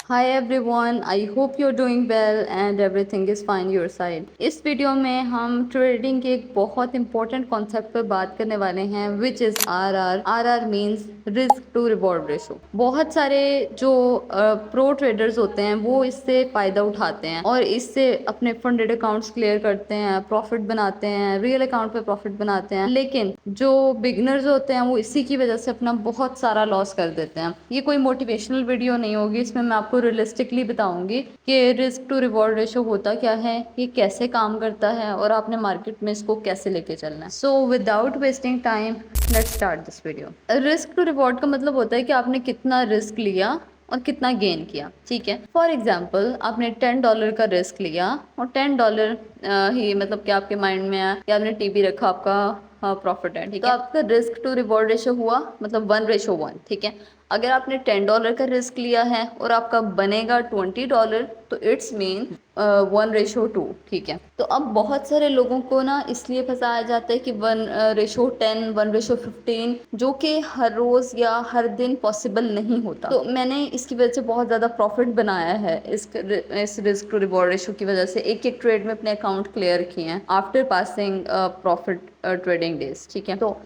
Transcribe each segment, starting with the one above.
Hi everyone, I hope you're doing well and everything is fine your side. इस video में हम trading के एक बहुत इंपॉर्टेंट कॉन्सेप्ट पर बात करने वाले हैं which is RR. RR means risk to reward ratio. बहुत सारे जो प्रो ट्रेडर्स होते हैं वो इससे फ़ायदा उठाते हैं और इससे अपने फंडेड अकाउंट्स क्लियर करते हैं, प्रॉफिट बनाते हैं, रियल अकाउंट पे प्रॉफिट बनाते हैं। लेकिन जो बिगनर्स होते हैं वो इसी की वजह से अपना बहुत सारा लॉस कर देते हैं। ये कोई मोटिवेशनल वीडियो नहीं होगी, इसमें मैं आपको रियलिस्टिकली बताऊंगी कि रिस्क टू रिवॉर्ड रेशो होता क्या है, ये कैसे काम करता है और आपने मार्केट में इसको कैसे लेके चलना है। So without wasting time let's start this video. Risk to reward का मतलब होता है कि आपने कितना रिस्क लिया और कितना गेन किया। ठीक है, फॉर एग्जाम्पल आपने $10 का रिस्क लिया और $10 ही मतलब कि आपके माइंड में आया कि आपने टीबी रखा, आपका प्रॉफिट है। ठीक है, तो आपका रिस्क टू रिवॉर्ड रेशो हुआ मतलब 1:1। ठीक है, अगर आपने $10 का रिस्क लिया है और आपका बनेगा $20 तो इट्स मीन 1:2। ठीक है, तो अब बहुत सारे लोगों को ना इसलिए फंसाया जाता है कि 1:10, 1:15 जो कि हर रोज या हर दिन पॉसिबल नहीं होता। तो मैंने इसकी वजह से बहुत ज़्यादा प्रॉफिट बनाया है इस रिस्क टू रिवॉर्ड रेशो की वजह से। एक एक ट्रेड में अपने अकाउंट क्लियर किए हैं after passing profit trading days. ठीक है, तो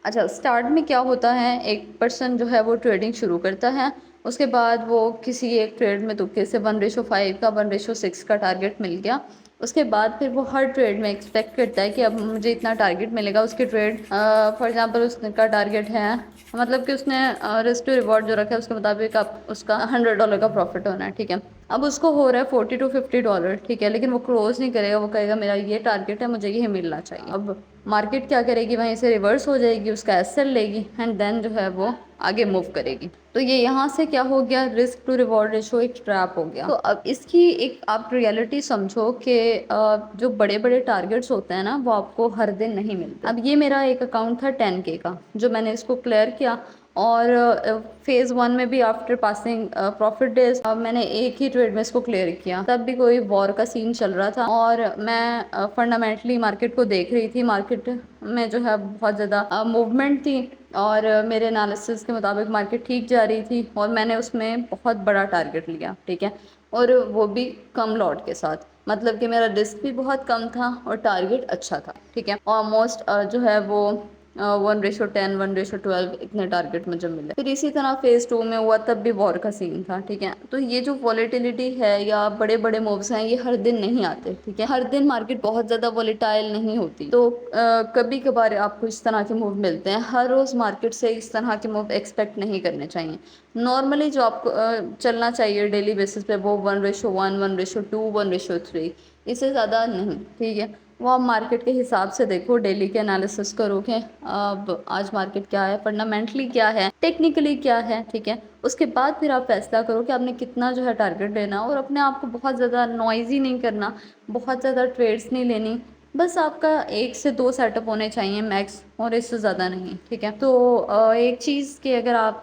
अच्छा स्टार्ट में क्या होता है, एक पर्सन जो है वो ट्रेडिंग शुरू करता है, उसके बाद वो किसी एक ट्रेड में तुक्के से 1:5 का 1:6 का टारगेट मिल गया। उसके बाद फिर वो हर ट्रेड में एक्सपेक्ट करता है कि अब मुझे इतना टारगेट मिलेगा। उसके ट्रेड फॉर एग्जांपल उसका टारगेट है, मतलब कि उसने रिस्क टू रिवॉर्ड जो रखा है उसके मुताबिक अब उसका $100 का प्रॉफिट होना है। ठीक है, अब उसको हो रहा है $40 to $50। ठीक है, लेकिन वो क्लोज नहीं करेगा, वो कहेगा मेरा ये टारगेट है, मुझे ये मिलना चाहिए। अब मार्केट क्या करेगी, वहीं से रिवर्स हो जाएगी, उसका एसएल लेगी एंड देन जो है वो आगे मूव करेगी। तो ये यहाँ से क्या हो गया, रिस्क टू रिवॉर्ड रेशो एक ट्रैप हो गया। तो अब इसकी एक आप रियलिटी समझो कि जो बड़े बड़े टारगेट्स होते हैं ना वो आपको हर दिन नहीं मिलते। अब ये मेरा एक अकाउंट था 10K का, जो मैंने इसको क्लियर किया और फेज़ 1 में भी आफ्टर पासिंग प्रॉफिट डेज मैंने एक ही ट्रेड में इसको क्लियर किया। तब भी कोई वॉर का सीन चल रहा था और मैं फंडामेंटली मार्केट को देख रही थी। मार्केट में जो है बहुत ज़्यादा मूवमेंट थी और मेरे एनालिसिस के मुताबिक मार्केट ठीक जा रही थी और मैंने उसमें बहुत बड़ा टारगेट लिया। ठीक है, और वो भी कम लॉट के साथ, मतलब कि मेरा रिस्क भी बहुत कम था और टारगेट अच्छा था। ठीक है, ऑलमोस्ट जो है वो 1:10, 1:12 इतने टारगेट मुझे मिले। फिर इसी तरह फेज़ 2 में हुआ, तब भी वॉर का सीन था। ठीक है, तो ये जो वॉलेटिलिटी है या बड़े बड़े मूव्स हैं ये हर दिन नहीं आते। ठीक है, हर दिन मार्केट बहुत ज़्यादा वॉलेटाइल नहीं होती, तो कभी कभार आपको इस तरह के मूव मिलते हैं। हर रोज़ मार्केट से इस तरह के मूव एक्सपेक्ट नहीं करने चाहिए। नॉर्मली जो आपको चलना चाहिए डेली बेसिस पे वो 1:1, 1:2, 1:3, इससे ज़्यादा नहीं। ठीक है, वो आप मार्केट के हिसाब से देखो, डेली के एनालिसिस करो कि अब आज मार्केट क्या है, फंडामेंटली क्या है, टेक्निकली क्या है। ठीक है, उसके बाद फिर आप फैसला करो कि आपने कितना जो है टारगेट लेना और अपने आप को बहुत ज़्यादा नॉइजी नहीं करना, बहुत ज़्यादा ट्रेड्स नहीं लेनी। बस आपका 1 से 2 सेटअप होने चाहिए मैक्स, और इससे ज़्यादा नहीं। ठीक है, तो एक चीज़ कि अगर आप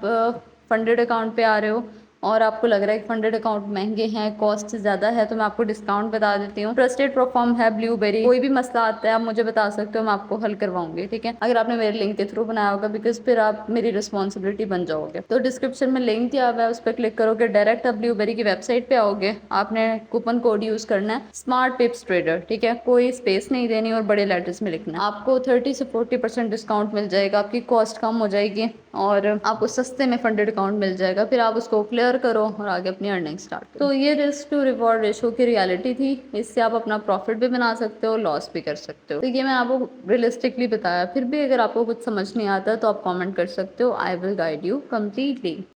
फंडेड अकाउंट पे आ रहे हो और आपको लग रहा है कि फंडेड अकाउंट महंगे हैं, कॉस्ट ज़्यादा है, तो मैं आपको डिस्काउंट बता देती हूँ। ट्रस्टेड प्लेटफॉर्म है ब्लूबेरी। कोई भी मसला आता है आप मुझे बता सकते हो, मैं आपको हल करवाऊंगी। ठीक है, अगर आपने मेरे लिंक के थ्रू बनाया होगा, बिकॉज फिर आप मेरी रिस्पॉन्सिबिलिटी बन जाओगे। तो डिस्क्रिप्शन में लिंक दिया हुआ है, उस पर क्लिक करोगे डायरेक्ट आप ब्लूबेरी की वेबसाइट पे आओगे। आपने कूपन कोड यूज़ करना है स्मार्ट पिप्स ट्रेडर। ठीक है, कोई स्पेस नहीं देनी और बड़े लेटर्स में लिखना है। आपको 30 से 40% डिस्काउंट मिल जाएगा, आपकी कॉस्ट कम हो जाएगी और आपको सस्ते में फंडेड अकाउंट मिल जाएगा। फिर आप उसको क्लियर करो और आगे अपनी अर्निंग स्टार्ट करो। तो ये रिस्क टू रिवॉर्ड रेशो की रियलिटी थी। इससे आप अपना प्रॉफिट भी बना सकते हो, लॉस भी कर सकते हो। तो ये मैं आपको रियलिस्टिकली बताया। फिर भी अगर आपको कुछ समझ नहीं आता तो आप कमेंट कर सकते हो, I will guide you completely.